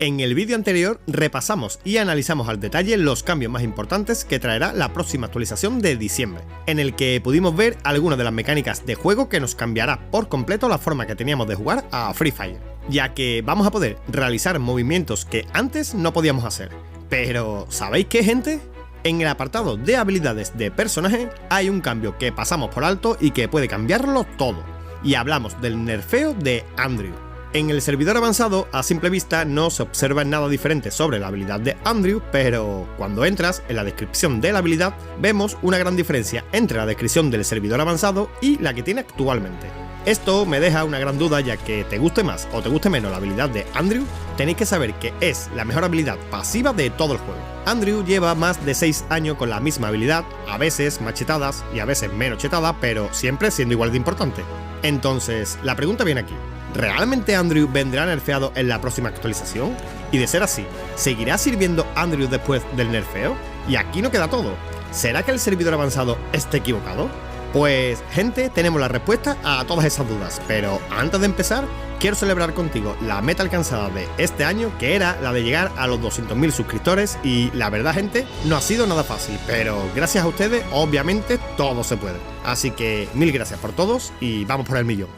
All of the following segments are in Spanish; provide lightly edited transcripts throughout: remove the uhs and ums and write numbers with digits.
En el vídeo anterior repasamos y analizamos al detalle los cambios más importantes que traerá la próxima actualización de diciembre, en el que pudimos ver algunas de las mecánicas de juego que nos cambiará por completo la forma que teníamos de jugar a Free Fire, ya que vamos a poder realizar movimientos que antes no podíamos hacer. Pero, ¿sabéis qué, gente? En el apartado de habilidades de personaje hay un cambio que pasamos por alto y que puede cambiarlo todo, y hablamos del nerfeo de Andrew. En el servidor avanzado, a simple vista, no se observa nada diferente sobre la habilidad de Andrew, pero cuando entras en la descripción de la habilidad, vemos una gran diferencia entre la descripción del servidor avanzado y la que tiene actualmente. Esto me deja una gran duda, ya que te guste más o te guste menos la habilidad de Andrew, tenéis que saber que es la mejor habilidad pasiva de todo el juego. Andrew lleva más de 6 años con la misma habilidad, a veces más chetadas y a veces menos chetadas, pero siempre siendo igual de importante. Entonces, la pregunta viene aquí. ¿Realmente Andrew vendrá nerfeado en la próxima actualización? Y de ser así, ¿seguirá sirviendo Andrew después del nerfeo? Y aquí no queda todo. ¿Será que el servidor avanzado está equivocado? Pues, gente, tenemos la respuesta a todas esas dudas, pero antes de empezar, quiero celebrar contigo la meta alcanzada de este año, que era la de llegar a los 200.000 suscriptores, y la verdad, gente, no ha sido nada fácil, pero gracias a ustedes, obviamente, todo se puede. Así que, mil gracias por todos, y vamos por el millón.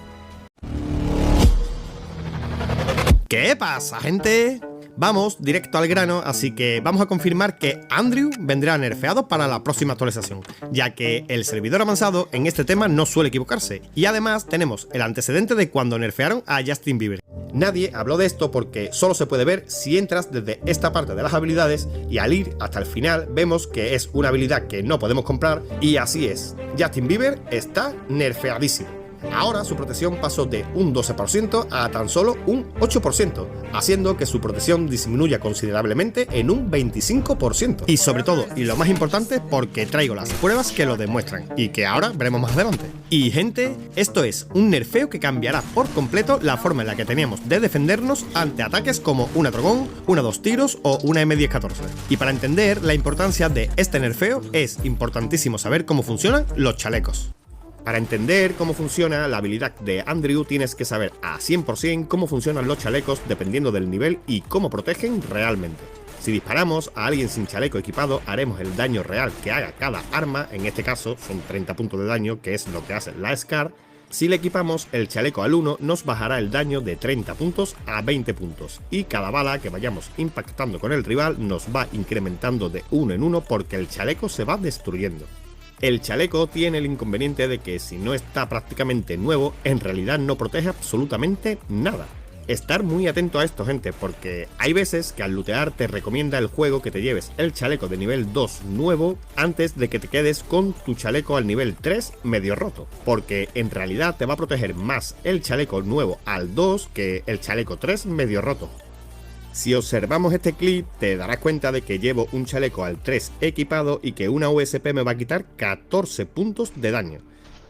¿Qué pasa, gente? Vamos directo al grano, así que vamos a confirmar que Andrew vendrá nerfeado para la próxima actualización, ya que el servidor avanzado en este tema no suele equivocarse, y además tenemos el antecedente de cuando nerfearon a Justin Bieber. Nadie habló de esto porque solo se puede ver si entras desde esta parte de las habilidades, y al ir hasta el final vemos que es una habilidad que no podemos comprar, y así es, Justin Bieber está nerfeadísimo. Ahora su protección pasó de un 12% a tan solo un 8%, haciendo que su protección disminuya considerablemente en un 25%. Y sobre todo, y lo más importante, porque traigo las pruebas que lo demuestran, y que ahora veremos más adelante. Y gente, esto es un nerfeo que cambiará por completo la forma en la que teníamos de defendernos ante ataques como una Trogon, una 2 tiros o una M1014. Y para entender la importancia de este nerfeo, es importantísimo saber cómo funcionan los chalecos. Para entender cómo funciona la habilidad de Andrew tienes que saber a 100% cómo funcionan los chalecos dependiendo del nivel y cómo protegen realmente. Si disparamos a alguien sin chaleco equipado, haremos el daño real que haga cada arma, en este caso son 30 puntos de daño, que es lo que hace la SCAR. Si le equipamos el chaleco al 1, nos bajará el daño de 30 puntos a 20 puntos, y cada bala que vayamos impactando con el rival nos va incrementando de 1 en 1 porque el chaleco se va destruyendo. El chaleco tiene el inconveniente de que si no está prácticamente nuevo, en realidad no protege absolutamente nada. Estar muy atento a esto, gente, porque hay veces que al lootear te recomienda el juego que te lleves el chaleco de nivel 2 nuevo antes de que te quedes con tu chaleco al nivel 3 medio roto, porque en realidad te va a proteger más el chaleco nuevo al 2 que el chaleco 3 medio roto. Si observamos este clip, te darás cuenta de que llevo un chaleco al 3 equipado y que una USP me va a quitar 14 puntos de daño.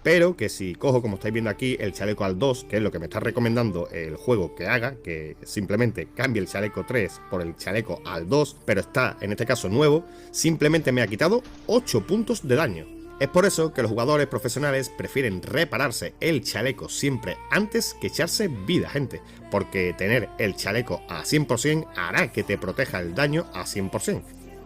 Pero que si cojo, como estáis viendo aquí, el chaleco al 2, que es lo que me está recomendando el juego que haga, que simplemente cambie el chaleco 3 por el chaleco al 2, pero está en este caso nuevo, simplemente me ha quitado 8 puntos de daño. Es por eso que los jugadores profesionales prefieren repararse el chaleco siempre antes que echarse vida, gente, porque tener el chaleco a 100% hará que te proteja el daño a 100%.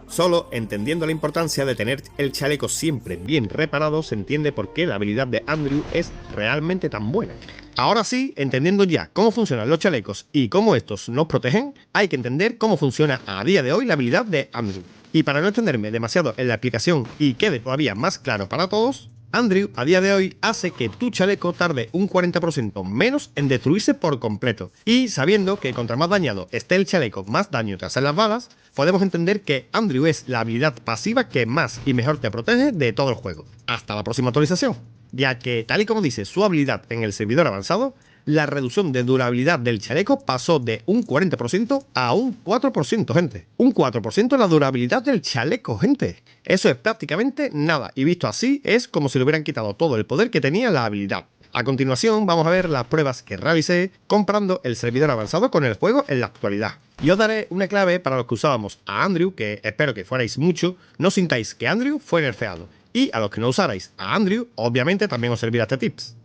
Solo entendiendo la importancia de tener el chaleco siempre bien reparado se entiende por qué la habilidad de Andrew es realmente tan buena. Ahora sí, entendiendo ya cómo funcionan los chalecos y cómo estos nos protegen, hay que entender cómo funciona a día de hoy la habilidad de Andrew. Y para no extenderme demasiado en la explicación y quede todavía más claro para todos, Andrew a día de hoy hace que tu chaleco tarde un 40% menos en destruirse por completo. Y sabiendo que contra más dañado esté el chaleco, más daño te hacen las balas, podemos entender que Andrew es la habilidad pasiva que más y mejor te protege de todo el juego. Hasta la próxima actualización, ya que tal y como dice su habilidad en el servidor avanzado, la reducción de durabilidad del chaleco pasó de un 40% a un 4%, gente. Un 4% en la durabilidad del chaleco, gente. Eso es prácticamente nada, y visto así es como si le hubieran quitado todo el poder que tenía la habilidad. A continuación vamos a ver las pruebas que realicé comprando el servidor avanzado con el juego en la actualidad. Y os daré una clave para los que usábamos a Andrew, que espero que fuerais mucho, no sintáis que Andrew fue nerfeado. Y a los que no usarais a Andrew, obviamente también os servirá este tips.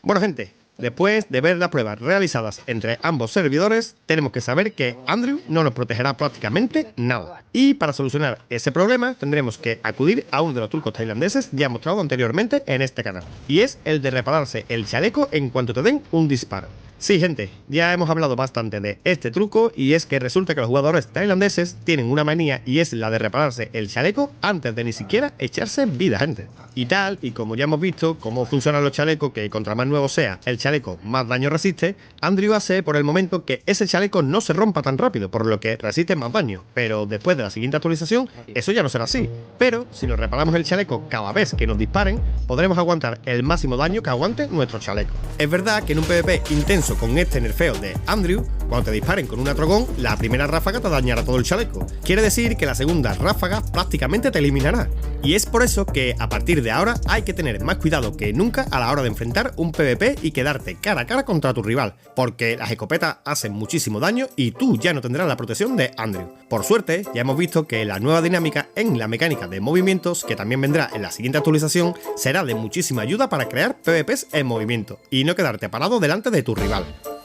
Bueno gente, después de ver las pruebas realizadas entre ambos servidores, tenemos que saber que Andrew no nos protegerá prácticamente nada. Y para solucionar ese problema tendremos que acudir a uno de los trucos tailandeses ya mostrado anteriormente en este canal. Y es el de repararse el chaleco en cuanto te den un disparo. Sí gente, ya hemos hablado bastante de este truco y es que resulta que los jugadores tailandeses tienen una manía y es la de repararse el chaleco antes de ni siquiera echarse vida, gente. Y tal, y como ya hemos visto cómo funcionan los chalecos, que contra más nuevo sea el chaleco más daño resiste, Andrew hace por el momento que ese chaleco no se rompa tan rápido, por lo que resiste más daño, pero después de la siguiente actualización eso ya no será así. Pero si nos reparamos el chaleco cada vez que nos disparen, podremos aguantar el máximo daño que aguante nuestro chaleco. Es verdad que en un PvP intenso con este nerfeo de Andrew, cuando te disparen con una Trogon, la primera ráfaga te dañará todo el chaleco. Quiere decir que la segunda ráfaga prácticamente te eliminará. Y es por eso que a partir de ahora hay que tener más cuidado que nunca a la hora de enfrentar un PvP y quedarte cara a cara contra tu rival, porque las escopetas hacen muchísimo daño y tú ya no tendrás la protección de Andrew. Por suerte, ya hemos visto que la nueva dinámica en la mecánica de movimientos, que también vendrá en la siguiente actualización, será de muchísima ayuda para crear PvPs en movimiento y no quedarte parado delante de tu rival.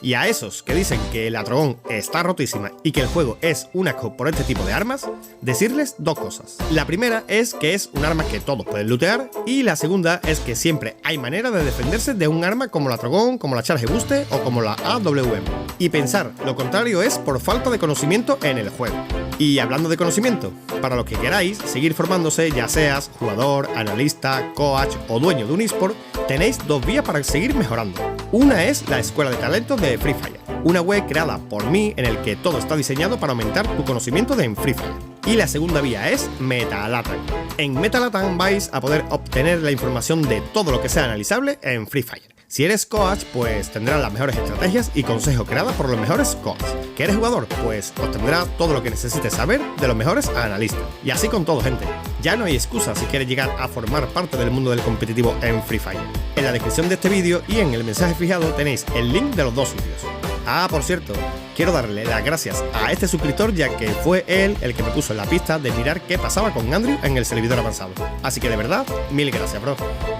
Y a esos que dicen que la Trogon está rotísima y que el juego es un asco por este tipo de armas, decirles dos cosas. La primera es que es un arma que todos pueden lootear, y la segunda es que siempre hay manera de defenderse de un arma como la Trogon, como la Charge Boost o como la AWM. Y pensar lo contrario es por falta de conocimiento en el juego. Y hablando de conocimiento, para los que queráis seguir formándose, ya seas jugador, analista, coach o dueño de un eSport, tenéis dos vías para seguir mejorando. Una es la Escuela de Talentos de Free Fire, una web creada por mí en el que todo está diseñado para aumentar tu conocimiento de Free Fire. Y la segunda vía es Metalatam. En Metalatam vais a poder obtener la información de todo lo que sea analizable en Free Fire. Si eres coach, pues tendrás las mejores estrategias y consejos creados por los mejores coaches. ¿Que eres jugador? Pues obtendrás todo lo que necesites saber de los mejores analistas. Y así con todo, gente. Ya no hay excusa si quieres llegar a formar parte del mundo del competitivo en Free Fire. En la descripción de este vídeo y en el mensaje fijado tenéis el link de los dos sitios. Ah, por cierto, quiero darle las gracias a este suscriptor, ya que fue él el que me puso en la pista de mirar qué pasaba con Andrew en el servidor avanzado. Así que de verdad, mil gracias, bro.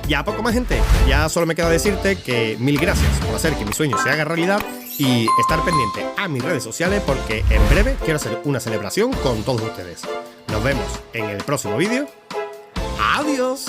Ya poco más, gente. Ya solo me queda decirte que mil gracias por hacer que mi sueño se haga realidad y estar pendiente a mis redes sociales, porque en breve quiero hacer una celebración con todos ustedes. Nos vemos en el próximo vídeo. ¡Adiós!